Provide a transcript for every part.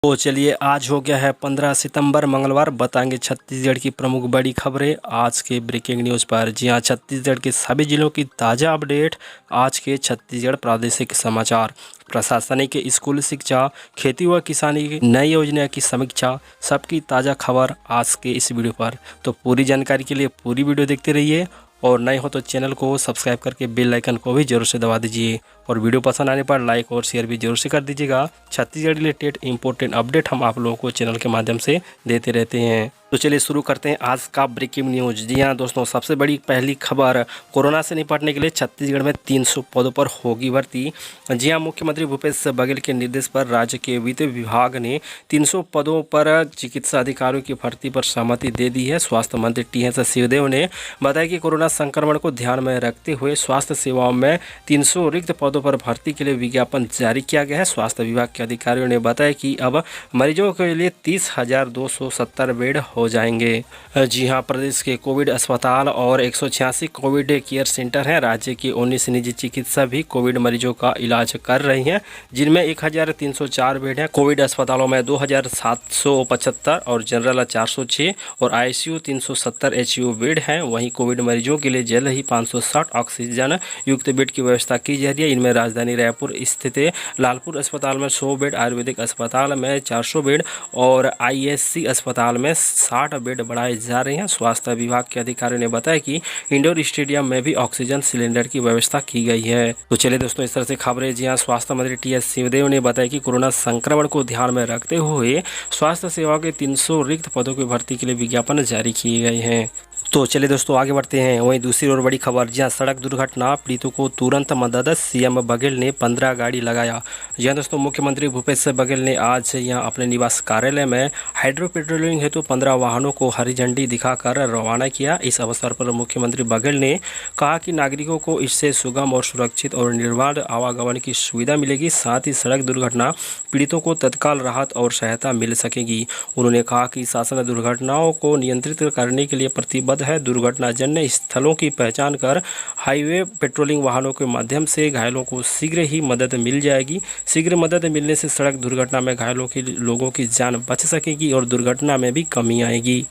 तो चलिए, आज हो गया है 15 सितंबर मंगलवार। बताएंगे छत्तीसगढ़ की प्रमुख बड़ी खबरें आज के ब्रेकिंग न्यूज़ पर। जी हां, छत्तीसगढ़ के सभी जिलों की ताज़ा अपडेट, आज के छत्तीसगढ़ प्रादेशिक समाचार। प्रशासनिक, स्कूल शिक्षा, खेती व किसानी की नई योजना की समीक्षा, सबकी ताज़ा खबर आज के इस वीडियो पर। तो पूरी जानकारी के लिए पूरी वीडियो देखते रहिए और नए हो तो चैनल को सब्सक्राइब करके बेल आइकन को भी जरूर से दबा दीजिए और वीडियो पसंद आने पर लाइक और शेयर भी जरूर से कर दीजिएगा। छत्तीसगढ़ रिलेटेड इंपॉर्टेंट अपडेट हम आप लोगों को चैनल के माध्यम से देते रहते हैं। तो चलिए शुरू करते हैं आज का ब्रेकिंग न्यूज़। जी हाँ दोस्तों, सबसे बड़ी पहली खबर, कोरोना से निपटने के लिए छत्तीसगढ़ में 300 पदों पर होगी भर्ती। जी हाँ, मुख्यमंत्री भूपेश बघेल के निर्देश पर राज्य के वित्त विभाग ने 300 पदों पर चिकित्सा अधिकारियों की भर्ती पर सहमति दे दी है। स्वास्थ्य मंत्री टी.एस. सिंहदेव ने बताया कि कोरोना संक्रमण को ध्यान में रखते हुए स्वास्थ्य सेवाओं में 300 रिक्त पदों पर भर्ती के लिए विज्ञापन जारी किया गया है। स्वास्थ्य विभाग के अधिकारियों ने बताया कि अब मरीजों के लिए 30,270 बेड हो जाएंगे। जी हां, प्रदेश के कोविड अस्पताल और 186 कोविड केयर सेंटर हैं। राज्य की 19 निजी चिकित्सा भी कोविड मरीजों का इलाज कर रही हैं, जिनमें 1,304 बेड हैं। कोविड अस्पतालों में 2,775 और जनरल 406 और आईसीयू 370 एचयू बेड हैं। वहीं कोविड मरीजों के लिए जल्द ही 560 ऑक्सीजन युक्त बेड की व्यवस्था की जा रही है। इनमें राजधानी रायपुर स्थित लालपुर अस्पताल में 100 बेड, आयुर्वेदिक अस्पताल में 400 बेड और आईएससी अस्पताल में 60 बेड बढ़ाए जा रहे हैं। स्वास्थ्य विभाग के अधिकारियों ने बताया कि इंडोर स्टेडियम में भी ऑक्सीजन सिलेंडर की व्यवस्था की गई है। तो चलिए दोस्तों, इस तरह से खबरें। जी हाँ, स्वास्थ्य मंत्री टी.एस. सिंहदेव ने बताया कि कोरोना संक्रमण को ध्यान में रखते हुए स्वास्थ्य सेवाओं के 300 रिक्त पदों की भर्ती के लिए विज्ञापन जारी किए गए हैं। तो चलिए दोस्तों, आगे बढ़ते हैं। वहीं दूसरी ओर बड़ी खबर, जहां सड़क दुर्घटना पीड़ितों को तुरंत मदद, सीएम बघेल ने 15 गाड़ी लगाया। जी हां दोस्तों, मुख्यमंत्री भूपेश बघेल ने आज यहां अपने निवास कार्यालय में हाइड्रो पेट्रोलिंग हेतु 15 वाहनों को हरी झंडी दिखाकर रवाना किया। इस अवसर पर मुख्यमंत्री बघेल ने कहा कि नागरिकों को इससे सुगम और सुरक्षित और निर्बाध आवागमन की सुविधा मिलेगी। साथ ही सड़क दुर्घटना पीड़ितों को तत्काल राहत और सहायता मिल सकेगी। उन्होंने कहा कि शासन दुर्घटनाओं को नियंत्रित करने के लिए प्रतिबद्ध है। दुर्घटनाजन्य स्थलों की पहचान कर हाईवे पेट्रोलिंग वाहनों के माध्यम से घायलों को शीघ्र ही मदद मिल जाएगी। शीघ्र मदद मिलने से सड़क दुर्घटना में घायलों के लोगों की जान बच सकेगी और दुर्घटना में भी कमी आएगी।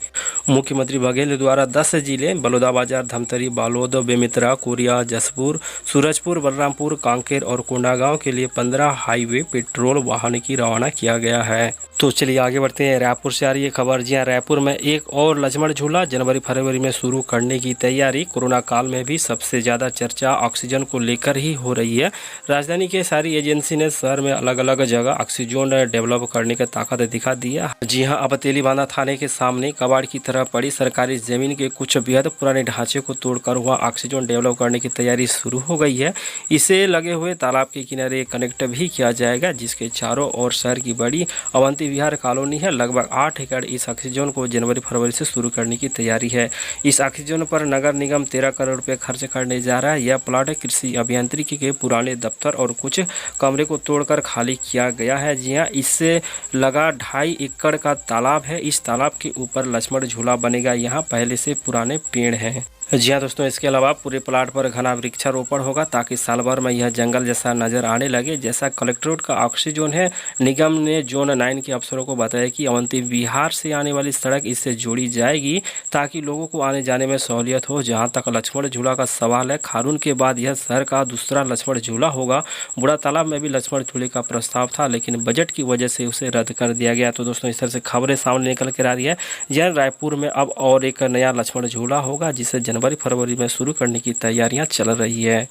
मुख्यमंत्री बघेल द्वारा 10 जिले बलौदाबाजार, धमतरी, बालोद, बेमेतरा, कोरिया, जसपुर, सूरजपुर, बलरामपुर, कांकेर और कोंडागांव के लिए 15 हाईवे पेट्रोल वाहन की रवाना किया गया है। तो चलिए आगे बढ़ते हैं। रायपुर से आ रही है खबर। जी हाँ, रायपुर में एक और लक्ष्मण झूला जनवरी-फरवरी में शुरू करने की तैयारी। कोरोना काल में भी सबसे ज़्यादा चर्चा ऑक्सीजन को लेकर ही हो रही है। राजधानी के सारी एजेंसी ने शहर में अलग अलग जगह ऑक्सीजन डेवलप करने की ताकत दिखा दी है। जी हाँ, अब तेलीबांधा थाने के सामने कबाड़ की तरह पड़ी सरकारी जमीन के कुछ बेहद पुराने ढांचे को तोड़कर वहाँ ऑक्सीजन डेवलप करने की तैयारी शुरू हो गई है। इसे लगे हुए तालाब के किनारे कनेक्ट भी किया जाएगा, जिसके चारों ओर शहर की बड़ी अवंती विहार कॉलोनी है। लगभग 8 एकड़ इस ऑक्सीजन को जनवरी-फरवरी से शुरू करने की तैयारी है। इस ऑक्सीजन पर नगर निगम 13 करोड़ रुपए खर्च करने जा रहा है। यह प्लाट कृषि अभियांत्रिकी के पुराने दफ्तर और कुछ कमरे को तोड़कर खाली किया गया है। जी हाँ, इससे लगा 2.5 एकड़ का तालाब है। इस तालाब के ऊपर लक्ष्मण झूला बनेगा। यहाँ पहले से पुराने पेड़ हैं। जी हाँ दोस्तों, इसके अलावा पूरे प्लाट पर घना वृक्षारोपण होगा ताकि साल भर में यह जंगल जैसा नजर आने लगे। जैसा कलेक्ट्रेट का ऑक्सीजन है, निगम ने जोन 9 के अफसरों को बताया कि अवंती विहार से आने वाली सड़क इससे जोड़ी जाएगी ताकि लोगों को आने जाने में सहूलियत हो। जहाँ तक लक्ष्मण झूला का सवाल है, खारून के बाद यह शहर का दूसरा लक्ष्मण झूला होगा। बूढ़ा तालाब में भी लक्ष्मण झूले का प्रस्ताव था, लेकिन बजट की वजह से उसे रद्द कर दिया गया। तो दोस्तों, इस तरह से खबरें सामने निकल कर आ रही है। यह रायपुर में अब और एक नया लक्ष्मण झूला होगा, जिसे जनवरी-फरवरी में शुरू करने की तैयारियां चल रही है।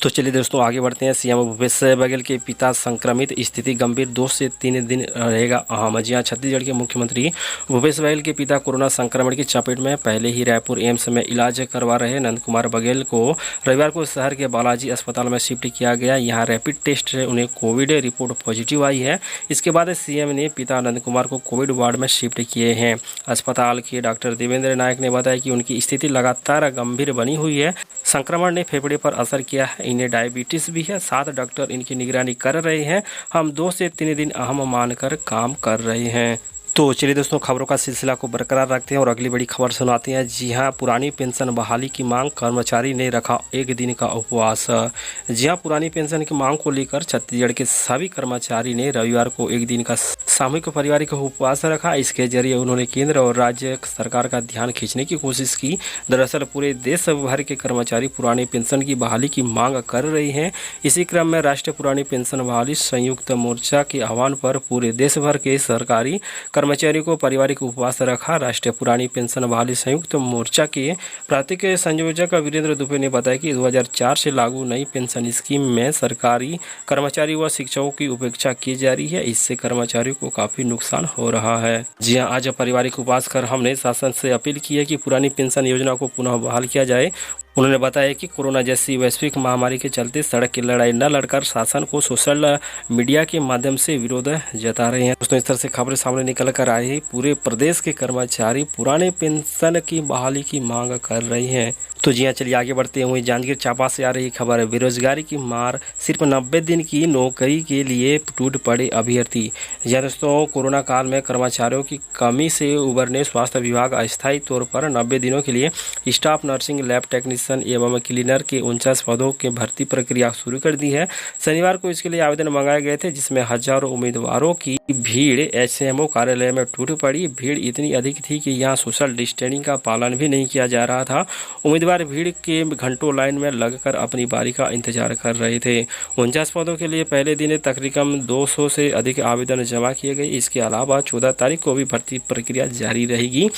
तो चलिए दोस्तों, आगे बढ़ते हैं। सीएम भूपेश बघेल के पिता संक्रमित, स्थिति गंभीर, 2 से 3 दिन रहेगा अहम। जी हां, छत्तीसगढ़ के मुख्यमंत्री भूपेश बघेल के पिता कोरोना संक्रमण की चपेट में पहले ही रायपुर एम्स में इलाज करवा रहे नंद कुमार बघेल को रविवार को शहर के बालाजी अस्पताल में शिफ्ट किया गया। यहाँ रैपिड टेस्ट से उन्हें कोविड रिपोर्ट पॉजिटिव आई है। इसके बाद सीएम ने पिता नंद कुमार को कोविड वार्ड में शिफ्ट किए हैं। अस्पताल के डॉक्टर देवेंद्र नायक ने बताया कि उनकी स्थिति लगातार गंभीर बनी हुई है। संक्रमण ने फेफड़े पर असर किया है, इन्हें डायबिटीज भी है। 7 डॉक्टर इनकी निगरानी कर रहे हैं। हम 2 से 3 दिन अहम मानकर काम कर रहे हैं। तो चलिए दोस्तों, खबरों का सिलसिला को बरकरार रखते हैं और अगली बड़ी खबर सुनाते हैं। जी हां, पुरानी पेंशन बहाली की मांग, कर्मचारी ने रखा एक दिन का उपवास। जी हां, पुरानी पेंशन की मांग को लेकर छत्तीसगढ़ के सभी कर्मचारी ने रविवार को एक दिन का सामूहिक पारिवारिक उपवास रखा। इसके जरिए उन्होंने केंद्र और राज्य सरकार का ध्यान खींचने की कोशिश की। दरअसल पूरे देश भर के कर्मचारी पुरानी पेंशन की बहाली की मांग कर रहे हैं। इसी क्रम में राष्ट्रीय पुरानी पेंशन बहाली संयुक्त मोर्चा के आह्वान पर पूरे देश भर के सरकारी कर्मचारियों को पारिवारिक उपवास रखा। राष्ट्रीय पुरानी पेंशन बहाली संयुक्त मोर्चा के प्रांतिक संयोजक वीरेंद्र दुबे ने बताया कि 2004 से लागू नई पेंशन स्कीम में सरकारी कर्मचारी व शिक्षकों की उपेक्षा की जा रही है। इससे कर्मचारियों को काफी नुकसान हो रहा है। जी हां, आज पारिवारिक उपवास कर हमने शासन से अपील की है कि पुरानी पेंशन योजना को पुनः बहाल किया जाए। उन्होंने बताया कि कोरोना जैसी वैश्विक महामारी के चलते सड़क की लड़ाई न लड़कर शासन को सोशल मीडिया के माध्यम से विरोध जता रहे हैं। दोस्तों, इस तरह से खबरें सामने निकल कर आई है। पूरे प्रदेश के कर्मचारी पुराने पेंशन की बहाली की मांग कर रहे हैं। तो जी हाँ, चलिए आगे बढ़ते हुए जांजगीर चांपा से आ रही खबर है। बेरोजगारी की मार, सिर्फ 90 दिन की नौकरी के लिए टूट पड़े अभ्यर्थी। यह दोस्तों, कोरोना काल में कर्मचारियों की कमी से उबरने स्वास्थ्य विभाग अस्थायी तौर पर 90 दिनों के लिए स्टाफ नर्सिंग, लैब टेक्नीशियन एवं क्लीनर के 49 पदों की भर्ती प्रक्रिया शुरू कर दी है। शनिवार को इसके लिए आवेदन मंगाए गए थे, जिसमें हजारों उम्मीदवारों की भीड़ एसएमओ कार्यालय में टूट पड़ी। भीड़ इतनी अधिक थी कि यहाँ सोशल डिस्टेंसिंग का पालन भी नहीं किया जा रहा था। उम्मीदवार भीड़ के घंटों लाइन में लगकर अपनी बारी का इंतजार कर रहे थे। 49 पदों के लिए पहले दिन तकरीबन 200 से अधिक आवेदन जमा किए गए। इसके अलावा 14 तारीख को भी भर्ती प्रक्रिया जारी रहेगी।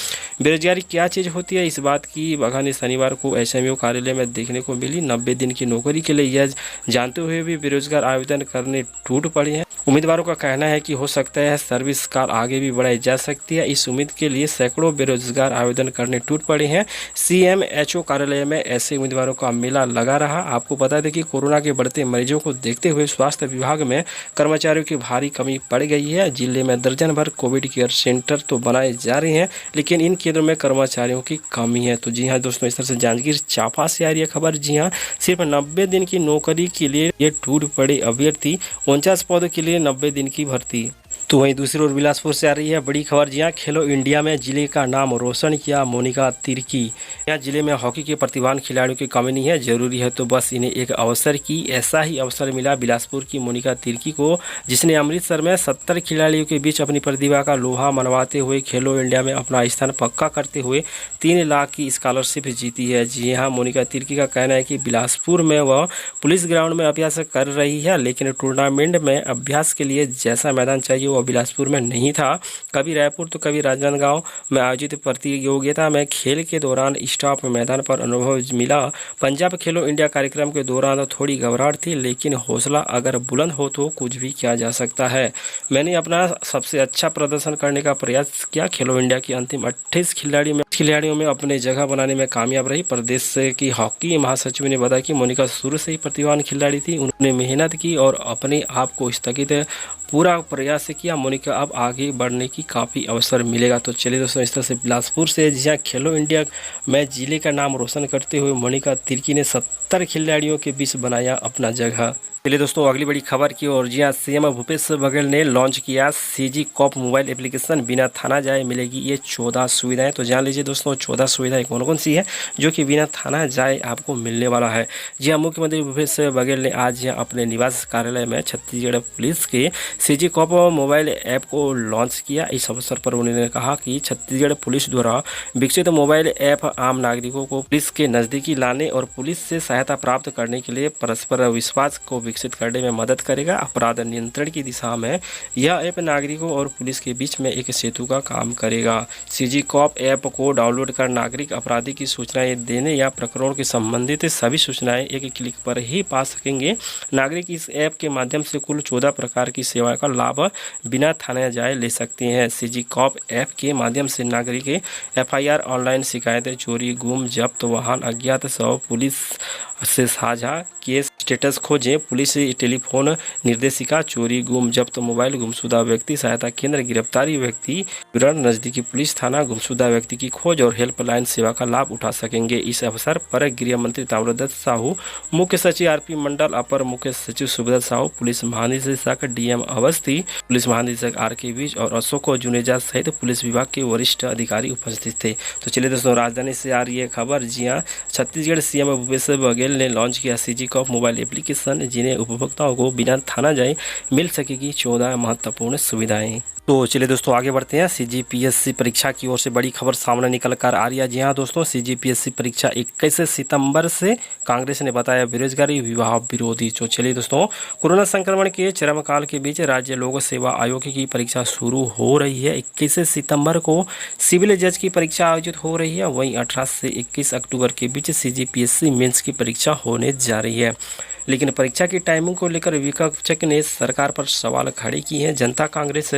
बेरोजगारी क्या चीज़ होती है, इस बात की बखानी शनिवार को एसएमओ कार्यालय में देखने को मिली। 90 दिन की नौकरी के लिए यह जानते हुए भी बेरोजगार आवेदन करने टूट पड़े हैं। उम्मीदवारों का कहना है कि हो सकता है सर्विस काल आगे भी बढ़ाई जा सकती है। इस उम्मीद के लिए सैकड़ों बेरोजगार आवेदन करने टूट पड़े हैं। सीएमएचओ कार्यालय में ऐसे उम्मीदवारों का मेला लगा रहा। आपको बता दें कि कोरोना के बढ़ते मरीजों को देखते हुए स्वास्थ्य विभाग में कर्मचारियों की भारी कमी पड़ गई है। जिले में दर्जन भर कोविड केयर सेंटर तो बनाए जा रहे हैं, लेकिन इन केंद्रों में कर्मचारियों की कमी है। तो जी हाँ दोस्तों, इस तरह से जांजगीर चांपा से आ रही है खबर। जी हाँ, सिर्फ 90 दिन की नौकरी के लिए ये टूट पड़े अभ्यर्थी, 49 पदों के लिए 90 दिन की भर्ती। तो वहीं दूसरी ओर बिलासपुर से आ रही है बड़ी खबर। जी हाँ, खेलो इंडिया में जिले का नाम रोशन किया मोनिका तिर्की। यहाँ जिले में हॉकी के प्रतिभावान खिलाड़ियों की कमी नहीं है, जरूरी है तो बस इन्हें एक अवसर की। ऐसा ही अवसर मिला बिलासपुर की मोनिका तिर्की को, जिसने अमृतसर में 70 खिलाड़ियों के बीच अपनी प्रतिभा का लोहा मनवाते हुए खेलो इंडिया में अपना स्थान पक्का करते हुए 3 लाख की स्कॉलरशिप जीती है। जी हाँ, मोनिका तिर्की का कहना है कि बिलासपुर में वह पुलिस ग्राउंड में अभ्यास कर रही है, लेकिन टूर्नामेंट में अभ्यास के लिए जैसा मैदान चाहिए बिलासपुर में नहीं था। कभी रायपुर तो कभी राजनांदगांव में आयोजित प्रतियोगिता में खेल के दौरान स्टाफ मैदान पर अनुभव मिला। पंजाब खेलो इंडिया कार्यक्रम के दौरान थोड़ी घबराहट थी, लेकिन हौसला अगर बुलंद हो तो कुछ भी किया जा सकता है। मैंने अपना सबसे अच्छा प्रदर्शन करने का प्रयास किया। खेलो इंडिया की अंतिम 28 खिलाड़ियों में अपने जगह बनाने में कामयाब रही। प्रदेश की हॉकी महासचिव ने बताया कि मोनिका शुरू से ही प्रतिभावान खिलाड़ी थी। उन्होंने मेहनत की और अपने आप को स्थगित पूरा प्रयास किया। मोनिका अब आगे बढ़ने की काफ़ी अवसर मिलेगा। तो चलिए दोस्तों, इस तरह से बिलासपुर से जहाँ खेलो इंडिया में जिले का नाम रोशन करते हुए मोनिका तिर्की ने 70 खिलाड़ियों के बीच बनाया अपना जगह। चलिए दोस्तों, अगली बड़ी खबर की ओर। जी हाँ, सीएम भूपेश बघेल ने लॉन्च किया सीजी कॉप मोबाइल एप्लीकेशन। बिना थाना जाए मिलेगी ये 14 सुविधाएं। तो जान लीजिए दोस्तों, 14 सुविधाएं कौन कौन सी है जो कि बिना थाना जाए आपको मिलने वाला है। जी हाँ, मुख्यमंत्री भूपेश बघेल ने आज यहाँ अपने निवास कार्यालय में छत्तीसगढ़ पुलिस के सीजी कॉप मोबाइल ऐप को लॉन्च किया। इस अवसर पर उन्होंने कहा कि छत्तीसगढ़ पुलिस द्वारा विकसित मोबाइल ऐप आम नागरिकों को पुलिस के नज़दीकी लाने और पुलिस से सहायता प्राप्त करने के लिए परस्पर विश्वास को विकसित करने में मदद करेगा। अपराध नियंत्रण की दिशा में यह ऐप नागरिकों और पुलिस के बीच में एक सेतु का काम करेगा। सीजी कॉप ऐप को डाउनलोड कर नागरिक अपराधी की सूचनाएं देने या प्रकरणों के संबंधित सभी सूचनाएं एक क्लिक पर ही पा सकेंगे। नागरिक इस ऐप के माध्यम से कुल 14 प्रकार की सेवाओं का लाभ बिना थाने जाए ले सकते हैं। सीजी कॉप ऐप के माध्यम से नागरिक एफआईआर, ऑनलाइन शिकायतें, चोरी, गुम, जब्त वाहन, अज्ञात शव, पुलिस से साझा केस स्टेटस खोजें, पुलिस टेलीफोन निर्देशिका, चोरी, गुम, जब्त मोबाइल, गुमशुदा व्यक्ति सहायता केंद्र, गिरफ्तारी व्यक्ति विवरण, नजदीकी पुलिस थाना, गुमशुदा व्यक्ति की खोज और हेल्पलाइन सेवा का लाभ उठा सकेंगे। इस अवसर पर गृह मंत्री ताम्रध्वज साहू, मुख्य सचिव आरपी मंडल, अपर मुख्य सचिव सुब्रत साहू, पुलिस महानिदेशक डीएम अवस्थी, पुलिस महानिदेशक आरके विज और अशोक जुनेजा सहित पुलिस विभाग के वरिष्ठ अधिकारी उपस्थित थे। तो चलिए दोस्तों, राजधानी से आ रही है खबर। जी हाँ, छत्तीसगढ़ सीएम भूपेश बघेल ने लॉन्च किया सीजी कॉप मोबाइल एप्लीकेशन, जिन्हें उपभोक्ताओं को बिना थाना जाए मिल सकेगी 14 महत्वपूर्ण सुविधाएं। तो चलिए दोस्तों, आगे बढ़ते हैं। सीजीपीएससी परीक्षा की ओर से बड़ी खबर सामने निकल कर आ रही है। जी हाँ दोस्तों, सीजीपीएससी परीक्षा 21 सितंबर से, कांग्रेस ने बताया बेरोजगारी विवाह विरोधी। तो चलिए दोस्तों, कोरोना संक्रमण के चरम काल के बीच राज्य लोक सेवा आयोग की परीक्षा शुरू हो रही है। 21 सितंबर को सिविल जज की परीक्षा आयोजित हो रही है। वहीं 18 से 21 अक्टूबर के बीच सीजीपीएससी मेंस की परीक्षा होने जा रही है। लेकिन परीक्षा की टाइमिंग को लेकर विपक्ष ने सरकार पर सवाल खड़े किए हैं। जनता कांग्रेस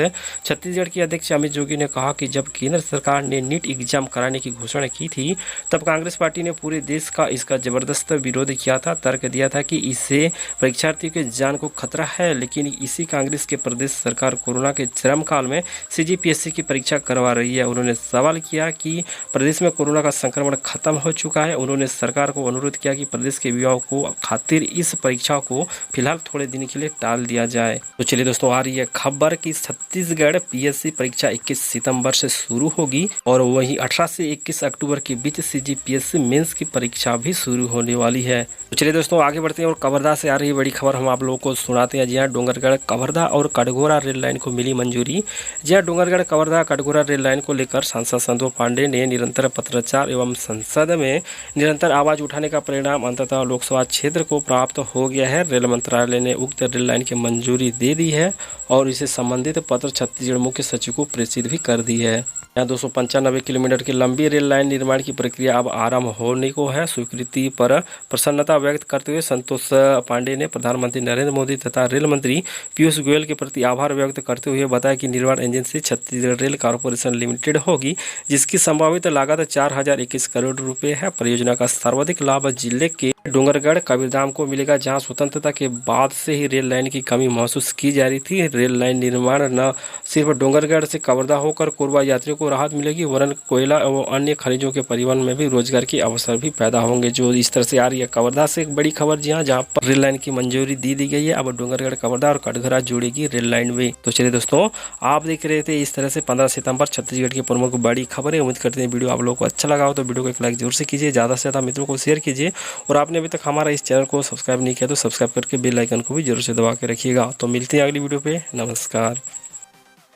छत्तीसगढ़ के अध्यक्ष अमित जोगी ने कहा कि जब केंद्र सरकार ने नीट एग्जाम कराने की घोषणा की थी, तब कांग्रेस पार्टी ने पूरे देश का इसका जबरदस्त विरोध किया था, तर्क दिया था कि इससे परीक्षार्थियों के जान को खतरा है। लेकिन इसी कांग्रेस के प्रदेश सरकार कोरोना के चरम काल में सीजीपीएससी की परीक्षा करवा रही है। उन्होंने सवाल किया कि प्रदेश में कोरोना का संक्रमण खत्म हो चुका है। उन्होंने सरकार को अनुरोध किया कि प्रदेश के युवाओं को खातिर इस परीक्षा को फिलहाल थोड़े दिन के लिए टाल दिया जाए। तो चलिए दोस्तों, आ रही है खबर कि छत्तीसगढ़ पीएससी परीक्षा 21 सितंबर से शुरू होगी और वहीं 18 से 21 अक्टूबर के बीच सीजीपीएससी मेंस की परीक्षा भी शुरू होने वाली है। तो चलिए दोस्तों, आगे बढ़ते हैं और कवर्धा से आ रही बड़ी खबर हम आप लोगों को सुनाते हैं। जी हाँ, डोंगरगढ़ कवर्धा और कटघोरा रेल लाइन को मिली मंजूरी। जी हाँ, डोंगरगढ़ कवर्धा कटघोरा रेल लाइन को लेकर सांसद संतोष पांडे ने निरंतर पत्राचार एवं संसद में निरंतर आवाज उठाने का परिणाम अंततः लोकसभा क्षेत्र को प्राप्त हो गया है। रेल मंत्रालय ने उक्त रेल लाइन की मंजूरी दे दी है और इसे संबंधित पत्र छत्तीसगढ़ मुख्य सचिव को प्रेषित भी कर दी है। यहाँ 295 किलोमीटर की लंबी रेल लाइन निर्माण की प्रक्रिया अब आरंभ होने को है। स्वीकृति पर प्रसन्नता व्यक्त करते हुए संतोष पांडे ने प्रधानमंत्री नरेंद्र मोदी तथा रेल मंत्री पीयूष गोयल के प्रति आभार व्यक्त करते हुए बताया कि निर्माण agency Chhattisgarh rail corporation limited होगी, जिसकी संभावित लागत 4021 करोड़ रुपये है। परियोजना का सर्वाधिक लाभ जिले के डोंगरगढ़ कबीरधाम को मिलेगा, जहां स्वतंत्रता के बाद से ही रेल लाइन की कमी महसूस की जा रही थी। रेल लाइन निर्माण न सिर्फ डोंगरगढ़ से कवर्धा होकर कोरबा यात्रियों को राहत मिलेगी, वरन कोयला एवं अन्य खनिजों के परिवहन में भी रोजगार के अवसर भी पैदा होंगे। जो इस तरह से आ रही है कवर्धा से एक बड़ी खबर, जी हाँ, जहाँ पर रेल लाइन की मंजूरी दी गई है। अब डोंगरगढ़ कवर्धा और कटघोरा जोड़ेगी रेल लाइन भी। तो चलिए दोस्तों, आप देख रहे थे इस तरह से 15 सितंबर छत्तीसगढ़ की प्रमुख बड़ी खबरें। उम्मीद करते हैं वीडियो आप लोगों को अच्छा लगा हो तो वीडियो को एक लाइक जरूर से कीजिए, ज़्यादा से ज़्यादा मित्रों को शेयर कीजिए और आपने अभी तक हमारा इस चैनल को सब्सक्राइब नहीं किया तो सब्सक्राइब करके बेल आइकन को भी जरूर से दबा के रखिएगा। तो मिलते हैं अगली वीडियो पे। नमस्कार।